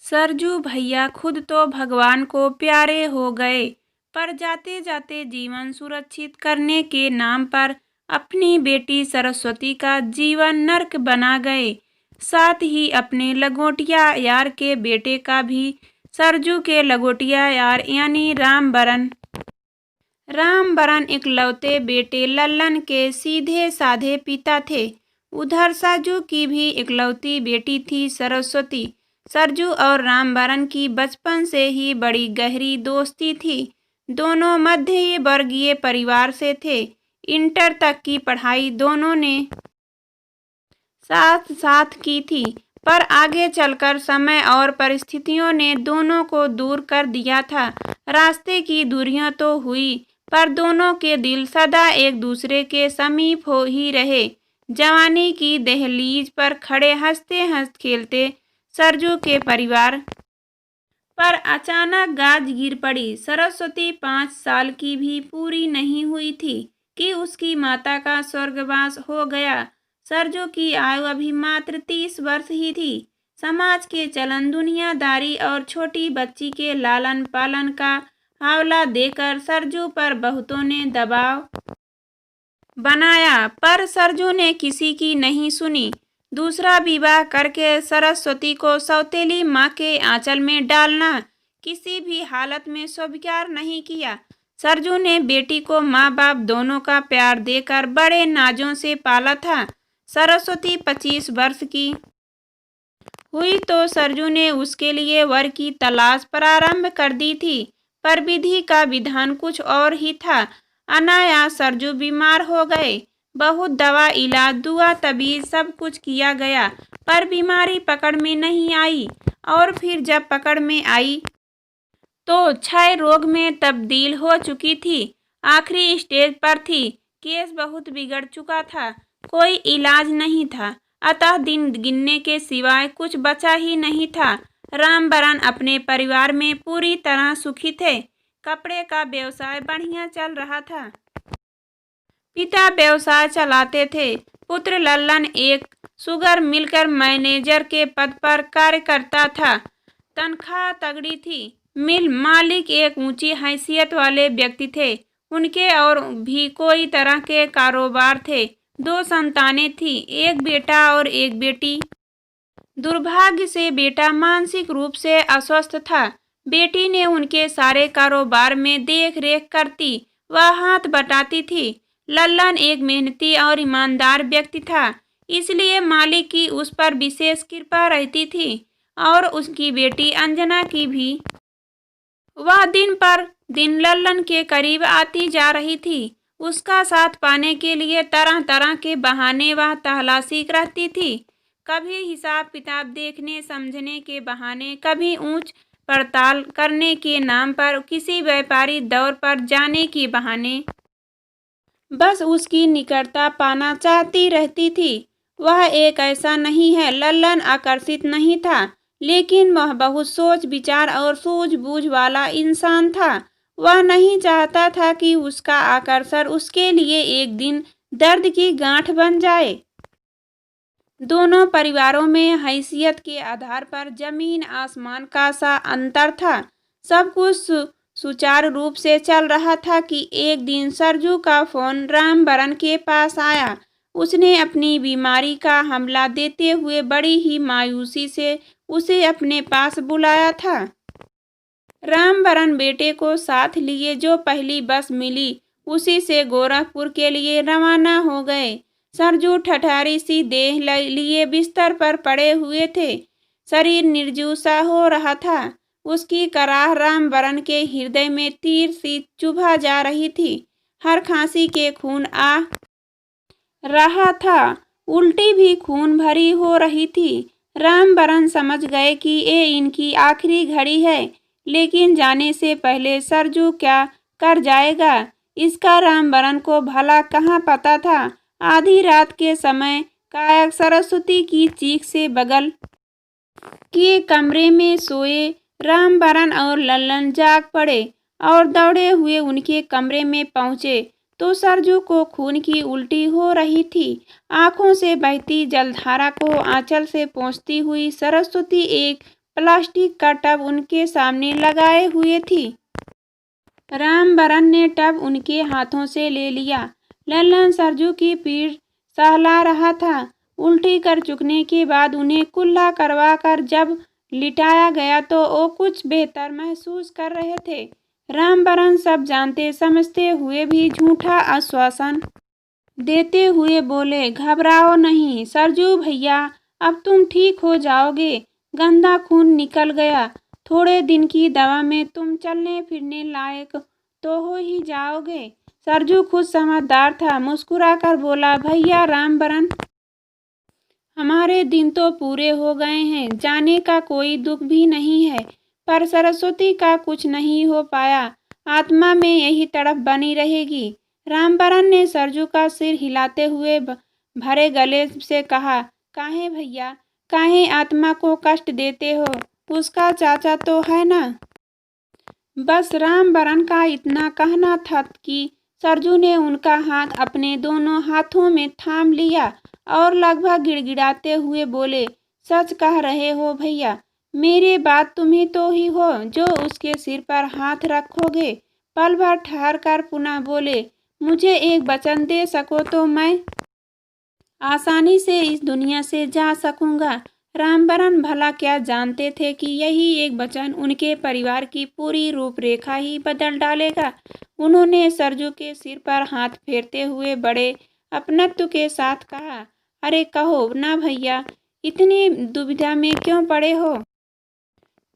सरजू भैया खुद तो भगवान को प्यारे हो गए, पर जाते जाते जीवन सुरक्षित करने के नाम पर अपनी बेटी सरस्वती का जीवन नर्क बना गए। साथ ही अपने लंगोटिया यार के बेटे का भी। सरजू के लंगोटिया यार यानी रामबरन इकलौते बेटे लल्लन के सीधे साधे पिता थे। उधर सरजू की भी इकलौती बेटी थी सरस्वती। सरजू और रामबरन की बचपन से ही बड़ी गहरी दोस्ती थी। दोनों मध्य वर्गीय परिवार से थे। इंटर तक की पढ़ाई दोनों ने साथ साथ की थी, पर आगे चलकर समय और परिस्थितियों ने दोनों को दूर कर दिया था। रास्ते की दूरियां तो हुई, पर दोनों के दिल सदा एक दूसरे के समीप हो ही रहे। जवानी की दहलीज पर खड़े हंसते हंसते खेलते सरजू के परिवार पर अचानक गाज गिर पड़ी। सरस्वती 5 साल की भी पूरी नहीं हुई थी कि उसकी माता का स्वर्गवास हो गया। सरजू की आयु अभी मात्र 30 वर्ष ही थी। समाज के चलन, दुनियादारी और छोटी बच्ची के लालन पालन का हवाला देकर सरजू पर बहुतों ने दबाव बनाया, पर सरजू ने किसी की नहीं सुनी। दूसरा विवाह करके सरस्वती को सौतेली माँ के आंचल में डालना किसी भी हालत में स्वीकार नहीं किया। सरजू ने बेटी को माँ बाप दोनों का प्यार देकर बड़े नाजों से पाला था। सरस्वती 25 वर्ष की हुई तो सरजू ने उसके लिए वर की तलाश प्रारंभ कर दी थी, पर विधि का विधान कुछ और ही था। अनायास सरजू बीमार हो गए। बहुत दवा, इलाज, दुआ, तबीज सब कुछ किया गया, पर बीमारी पकड़ में नहीं आई। और फिर जब पकड़ में आई तो क्षय रोग में तब्दील हो चुकी थी। आखिरी स्टेज पर थी। केस बहुत बिगड़ चुका था। कोई इलाज नहीं था, अतः दिन गिनने के सिवाय कुछ बचा ही नहीं था। रामबरन अपने परिवार में पूरी तरह सुखी थे। कपड़े का व्यवसाय बढ़िया चल रहा था। पिता व्यवसाय चलाते थे। पुत्र लल्लन एक शुगर मिल कर मैनेजर के पद पर कार्य करता था। तनख्वाह तगड़ी थी। मिल मालिक एक ऊंची हैसियत वाले व्यक्ति थे। उनके और भी कोई तरह के कारोबार थे। 2 संतानें थी, एक बेटा और एक बेटी। दुर्भाग्य से बेटा मानसिक रूप से अस्वस्थ था। बेटी ने उनके सारे कारोबार में देख रेख करती, वह हाथ बटाती थी। लल्लन एक मेहनती और ईमानदार व्यक्ति था, इसलिए मालिक की उस पर विशेष कृपा रहती थी, और उसकी बेटी अंजना की भी। वह दिन पर दिन लल्लन के करीब आती जा रही थी। उसका साथ पाने के लिए तरह तरह के बहाने वह तलाशी रहती थी। कभी हिसाब किताब देखने समझने के बहाने, कभी ऊंच पड़ताल करने के नाम पर किसी व्यापारी दौर पर जाने के बहाने। बस उसकी निकटता पाना चाहती रहती थी। वह एक ऐसा नहीं है, लल्लन आकर्षित नहीं था, लेकिन वह बहुत सोच विचार और सूझबूझ वाला इंसान था। वह नहीं चाहता था कि उसका आकर्षण उसके लिए एक दिन दर्द की गांठ बन जाए। दोनों परिवारों में हैसियत के आधार पर जमीन आसमान का सा अंतर था। सब कुछ सुचारू रूप से चल रहा था कि एक दिन सरजू का फोन रामबरन के पास आया। उसने अपनी बीमारी का हमला देते हुए बड़ी ही मायूसी से उसे अपने पास बुलाया था। रामबरन बेटे को साथ लिए जो पहली बस मिली उसी से गोरखपुर के लिए रवाना हो गए। सरजू ठठारी सी देह लिए बिस्तर पर पड़े हुए थे। शरीर निर्जीव सा हो रहा था। उसकी कराह रामबरन के हृदय में तीर सी चुभा जा रही थी। हर खांसी के खून आ रहा था, उल्टी भी खून भरी हो रही थी। रामबरन समझ गए कि ये इनकी आखिरी घड़ी है, लेकिन जाने से पहले सरजू क्या कर जाएगा, इसका रामबरन को भला कहाँ पता था। आधी रात के समय कायक सरस्वती की चीख से बगल के कमरे में सोए रामबरन और लल्लन जाग पड़े और दौड़े हुए उनके कमरे में पहुंचे तो सरजू को खून की उल्टी हो रही थी। आंखों से बहती जलधारा को आंचल से पोंछती हुई सरस्वती एक प्लास्टिक का टब उनके सामने लगाए हुए थी। रामबरन ने टब उनके हाथों से ले लिया। लल्लन सरजू की पीठ सहला रहा था। उल्टी कर चुकने के बाद उन्हें कुल्ला करवा कर जब लिटाया गया तो वो कुछ बेहतर महसूस कर रहे थे। रामबरन सब जानते समझते हुए भी झूठा आश्वासन देते हुए बोले, घबराओ नहीं सरजू भैया, अब तुम ठीक हो जाओगे। गंदा खून निकल गया। थोड़े दिन की दवा में तुम चलने फिरने लायक तो हो ही जाओगे। सरजू खुद समझदार था, मुस्कुराकर बोला, भैया रामबरन, हमारे दिन तो पूरे हो गए हैं, जाने का कोई दुख भी नहीं है, पर सरस्वती का कुछ नहीं हो पाया। आत्मा में यही तड़प बनी रहेगी। रामबरन ने सरजू का सिर हिलाते हुए भरे गले से कहा, काहे भैया, काहे आत्मा को कष्ट देते हो, उसका चाचा तो है ना। बस रामबरन का इतना कहना था कि सरजू ने उनका हाथ अपने दोनों हाथों में थाम लिया और लगभग गिड़गिड़ाते हुए बोले, सच कह रहे हो भैया, मेरे बात तुम्हें तो ही हो जो उसके सिर पर हाथ रखोगे। पल भर ठहर कर पुनः बोले, मुझे एक वचन दे सको तो मैं आसानी से इस दुनिया से जा सकूंगा। रामबरन भला क्या जानते थे कि यही एक वचन उनके परिवार की पूरी रूपरेखा ही बदल डालेगा। उन्होंने सरजू के सिर पर हाथ फेरते हुए बड़े अपनत्व के साथ कहा, अरे कहो ना भैया, इतनी दुविधा में क्यों पड़े हो।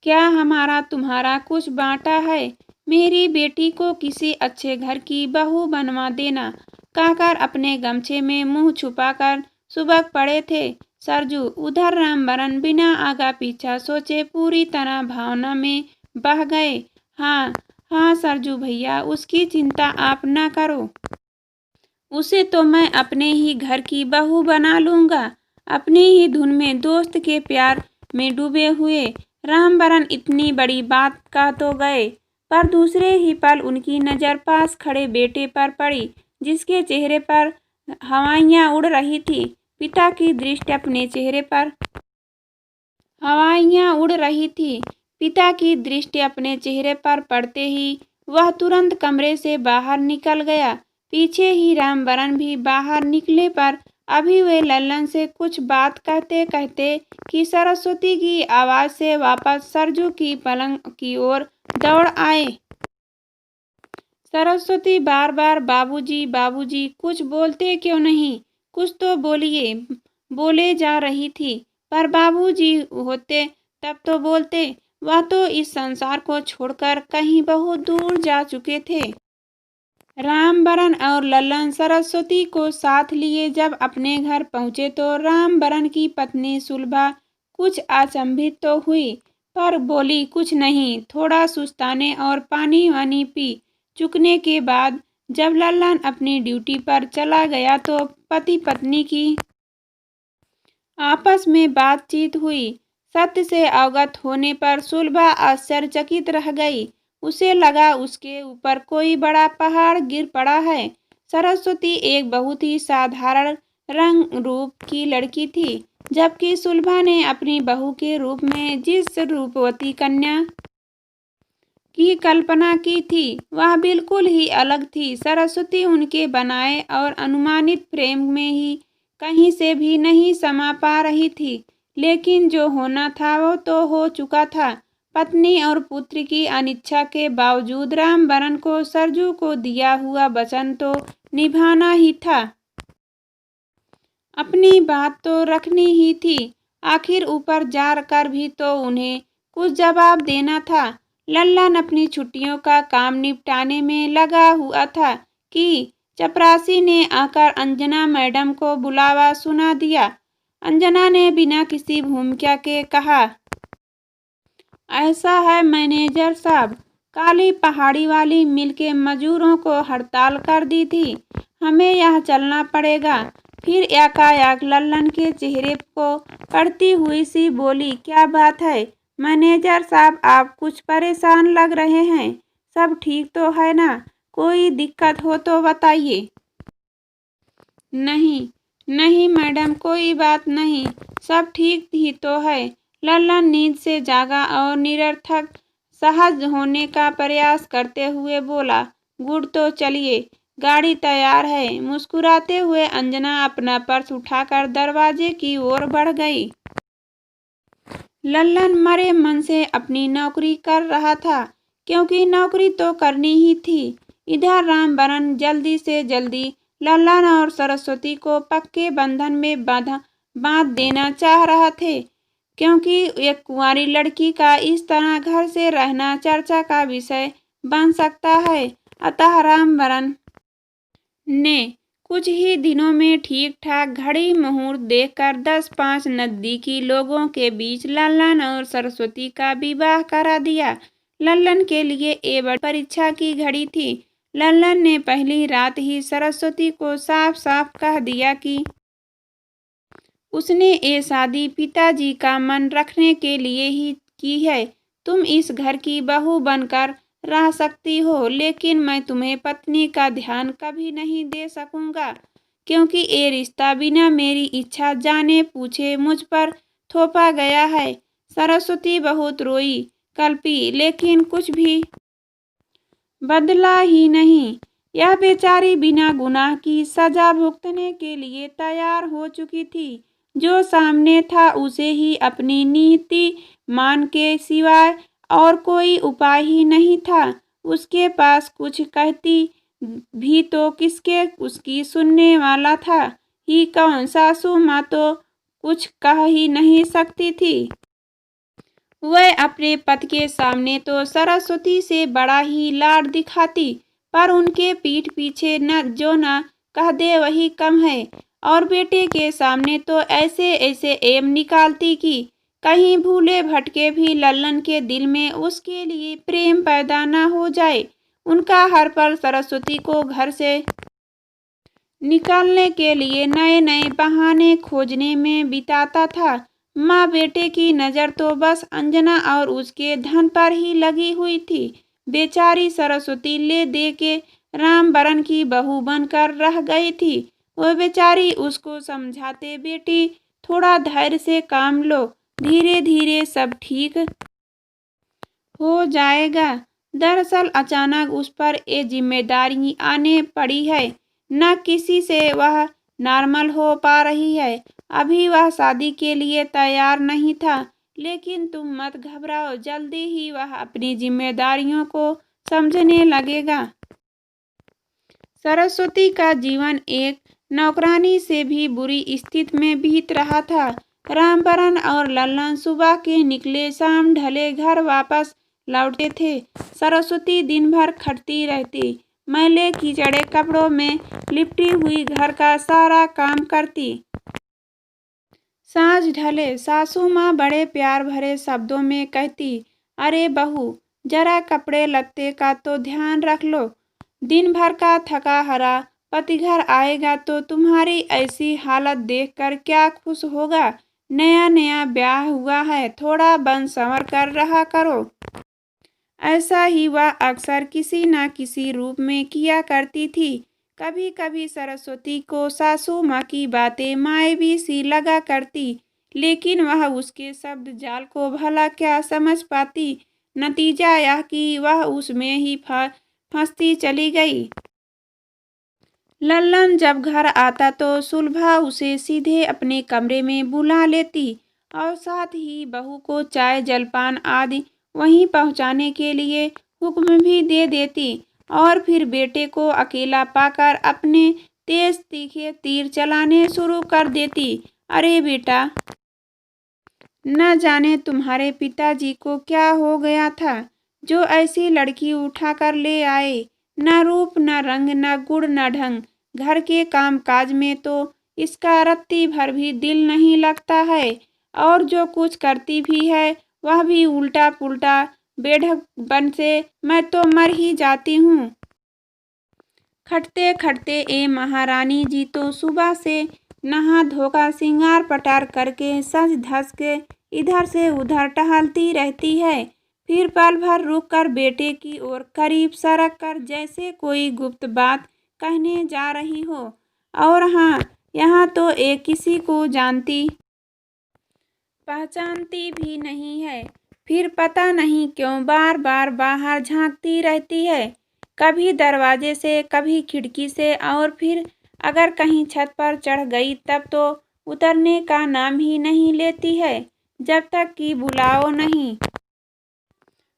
क्या हमारा तुम्हारा कुछ बांटा है। मेरी बेटी को किसी अच्छे घर की बहू बनवा देना, कहकर अपने गमछे में मुंह छुपाकर सुबह पड़े थे सरजू। उधर रामबरन बिना आगा पीछा सोचे पूरी तरह भावना में बह गए। हाँ हाँ सरजू भैया, उसकी चिंता आप ना करो, उसे तो मैं अपने ही घर की बहू बना लूँगा। अपनी ही धुन में दोस्त के प्यार में डूबे हुए रामबरन इतनी बड़ी बात कह तो गए, पर दूसरे ही पल उनकी नज़र पास खड़े बेटे पर पड़ी, जिसके चेहरे पर हवाइयाँ उड़ रही थी। पिता की दृष्टि अपने चेहरे पर हवाइयाँ उड़ रही थी। पिता की दृष्टि अपने चेहरे पर पड़ते ही वह तुरंत कमरे से बाहर निकल गया। पीछे ही रामबरन भी बाहर निकले, पर अभी वे लल्लन से कुछ बात कहते कहते कि सरस्वती की आवाज़ से वापस सरजू की पलंग की ओर दौड़ आए। सरस्वती बार बार बाबूजी बाबूजी, कुछ बोलते क्यों नहीं, कुछ तो बोलिए, बोले जा रही थी। पर बाबूजी होते तब तो बोलते, वह तो इस संसार को छोड़कर कहीं बहुत दूर जा चुके थे। रामबरन और लल्लन सरस्वती को साथ लिए जब अपने घर पहुँचे तो रामबरन की पत्नी सुलभा कुछ अचंभित तो हुई, पर बोली कुछ नहीं। थोड़ा सुस्ताने और पानी वानी पी चुकने के बाद जब लल्लन अपनी ड्यूटी पर चला गया तो पति पत्नी की आपस में बातचीत हुई। सत्य से अवगत होने पर सुलभा आश्चर्यचकित रह गई। उसे लगा उसके ऊपर कोई बड़ा पहाड़ गिर पड़ा है। सरस्वती एक बहुत ही साधारण रंग रूप की लड़की थी, जबकि सुलभा ने अपनी बहू के रूप में जिस रूपवती कन्या की कल्पना की थी वह बिल्कुल ही अलग थी। सरस्वती उनके बनाए और अनुमानित प्रेम में ही कहीं से भी नहीं समा पा रही थी, लेकिन जो होना था वो तो हो चुका था। पत्नी और पुत्र की अनिच्छा के बावजूद रामबरन को सरजू को दिया हुआ वचन तो निभाना ही था। अपनी बात तो रखनी ही थी। आखिर ऊपर जा कर भी तो उन्हें कुछ जवाब देना था। लल्लन अपनी छुट्टियों का काम निपटाने में लगा हुआ था कि चपरासी ने आकर अंजना मैडम को बुलावा सुना दिया। अंजना ने बिना किसी भूमिका के कहा, ऐसा है मैनेजर साहब, काली पहाड़ी वाली मिल के मजदूरों को हड़ताल कर दी थी, हमें यहाँ चलना पड़ेगा। फिर एकाएक लल्लन के चेहरे को पड़ती हुई सी बोली, क्या बात है मैनेजर साहब, आप कुछ परेशान लग रहे हैं, सब ठीक तो है ना, कोई दिक्कत हो तो बताइए। नहीं नहीं मैडम, कोई बात नहीं, सब ठीक ही तो है। लल्लन नींद से जागा और निरर्थक सहज होने का प्रयास करते हुए बोला, गुड, तो चलिए, गाड़ी तैयार है। मुस्कुराते हुए अंजना अपना पर्स उठाकर दरवाजे की ओर बढ़ गई। लल्लन मरे मन से अपनी नौकरी कर रहा था, क्योंकि नौकरी तो करनी ही थी। इधर रामबरन जल्दी से जल्दी लल्लन और सरस्वती को पक्के बंधन में बांध देना चाह रहा थे, क्योंकि एक कुंवारी लड़की का इस तरह घर से रहना चर्चा का विषय बन सकता है। अतः रामबरन ने कुछ ही दिनों में ठीक ठाक घड़ी मुहूर्त देखकर 10-5 नजदीकी लोगों के बीच लल्लन और सरस्वती का विवाह करा दिया। लल्लन के ये बड़ी परीक्षा की घड़ी थी। लल्लन ने पहली रात ही सरस्वती को साफ साफ कह दिया कि उसने ये शादी पिताजी का मन रखने के लिए ही की है। तुम इस घर की बहू बनकर रह सकती हो, लेकिन मैं तुम्हें पत्नी का ध्यान कभी नहीं दे सकूंगा, क्योंकि ये रिश्ता बिना मेरी इच्छा जाने पूछे मुझ पर थोपा गया है। सरस्वती बहुत रोई, कल्पी, लेकिन कुछ भी बदला ही नहीं। यह बेचारी बिना गुनाह की सजा भुगतने के लिए तैयार हो चुकी थी। जो सामने था उसे ही अपनी नीति मान के सिवाय और कोई उपाय ही नहीं था। उसके पास कुछ कहती भी तो किसके उसकी सुनने वाला था ही कौन। सासू माँ तो कुछ कह ही नहीं सकती थी। वह अपने पति के सामने तो सरस्वती से बड़ा ही लाड दिखाती, पर उनके पीठ पीछे न कह दे वही कम है। और बेटे के सामने तो ऐसे ऐसे एम निकालती कि कहीं भूले भटके भी लल्लन के दिल में उसके लिए प्रेम पैदा न हो जाए। उनका हर पल सरस्वती को घर से निकालने के लिए नए नए बहाने खोजने में बिताता था। माँ बेटे की नज़र तो बस अंजना और उसके धन पर ही लगी हुई थी। बेचारी सरस्वती ले दे के रामबरन की बहू बनकर रह गई थी। वह बेचारी उसको समझाते, बेटी थोड़ा धैर्य से काम लो, धीरे धीरे सब ठीक हो जाएगा। दरअसल अचानक उस पर ये जिम्मेदारी आने पड़ी है। न किसी से वह नॉर्मल हो पा रही है। अभी वह शादी के लिए तैयार नहीं था, लेकिन तुम मत घबराओ, जल्दी ही वह अपनी जिम्मेदारियों को समझने लगेगा। सरस्वती का जीवन एक नौकरानी से भी बुरी स्थिति में बीत रहा था। रामबरन और लल्लन सुबह के निकले, शाम ढले घर वापस लौटे थे। सरस्वती दिन भर खटती रहती, मैले कीचड़े कपड़ों में लिपटी हुई घर का सारा काम करती। सांझ ढले सासू माँ बड़े प्यार भरे शब्दों में कहती, अरे बहू, जरा कपड़े लत्ते का तो ध्यान रख लो। दिन भर का थका हारा पति घर आएगा तो तुम्हारी ऐसी हालत देखकर क्या खुश होगा। नया नया ब्याह हुआ है, थोड़ा बन संवर कर रहा करो। ऐसा ही वह अक्सर किसी न किसी रूप में किया करती थी। कभी कभी सरस्वती को सासू माँ की बातें मायावी सी लगा करती, लेकिन वह उसके शब्द जाल को भला क्या समझ पाती। नतीजा यह कि वह उसमें ही फंसती चली गई। लल्लन जब घर आता तो सुलभा उसे सीधे अपने कमरे में बुला लेती और साथ ही बहू को चाय जलपान आदि वहीं पहुंचाने के लिए हुक्म भी दे देती, और फिर बेटे को अकेला पाकर अपने तेज तीखे तीर चलाने शुरू कर देती। अरे बेटा, न जाने तुम्हारे पिताजी को क्या हो गया था, जो ऐसी लड़की उठाकर ले आए। न रूप न रंग न गुण न ढंग, घर के काम काज में तो इसका रत्ती भर भी दिल नहीं लगता है, और जो कुछ करती भी है वह भी उल्टा पुल्टा बेढंग बन से मैं तो मर ही जाती हूँ। खटते खटते ए महारानी जी तो सुबह से नहा धोकर श्रृंगार पटार करके सज धज के इधर से उधर टहलती रहती है। फिर पल भर रुक कर बेटे की ओर करीब सरक कर जैसे कोई गुप्त बात कहने जा रही हो। और हाँ, यहाँ तो एक किसी को जानती पहचानती भी नहीं है। फिर पता नहीं क्यों बार बार बाहर झांकती रहती है, कभी दरवाजे से, कभी खिड़की से, और फिर अगर कहीं छत पर चढ़ गई तब तो उतरने का नाम ही नहीं लेती है, जब तक कि बुलाओ नहीं।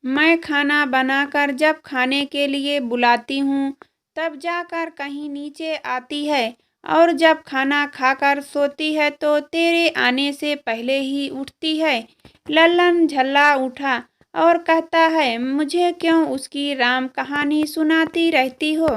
मैं खाना बनाकर जब खाने के लिए बुलाती हूँ तब जाकर कहीं नीचे आती है, और जब खाना खाकर सोती है तो तेरे आने से पहले ही उठती है। लल्लन झल्ला उठा और कहता है, मुझे क्यों उसकी राम कहानी सुनाती रहती हो?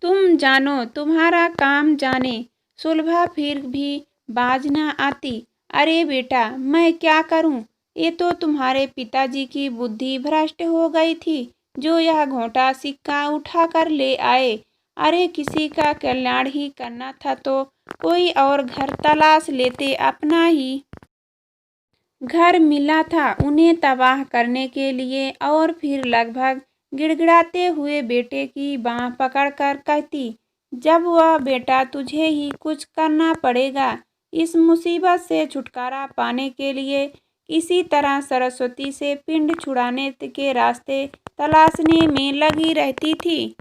तुम जानो तुम्हारा काम जाने। सुलभा फिर भी बाज न आती। अरे बेटा, मैं क्या करूं? ये तो तुम्हारे पिताजी की बुद्धि भ्रष्ट हो गई थी, जो यह घोंटा सिक्का उठा कर ले आए। अरे किसी का कल्याण ही करना था तो कोई और घर तलाश लेते, अपना ही घर मिला था उन्हें तबाह करने के लिए। और फिर लगभग गिड़गिड़ाते हुए बेटे की बाँह पकड़कर कहती, जब वह बेटा तुझे ही कुछ करना पड़ेगा। इस मुसीबत से छुटकारा पाने के लिए किसी तरह सरस्वती से पिंड छुड़ाने के रास्ते तलाशने में लगी रहती थी।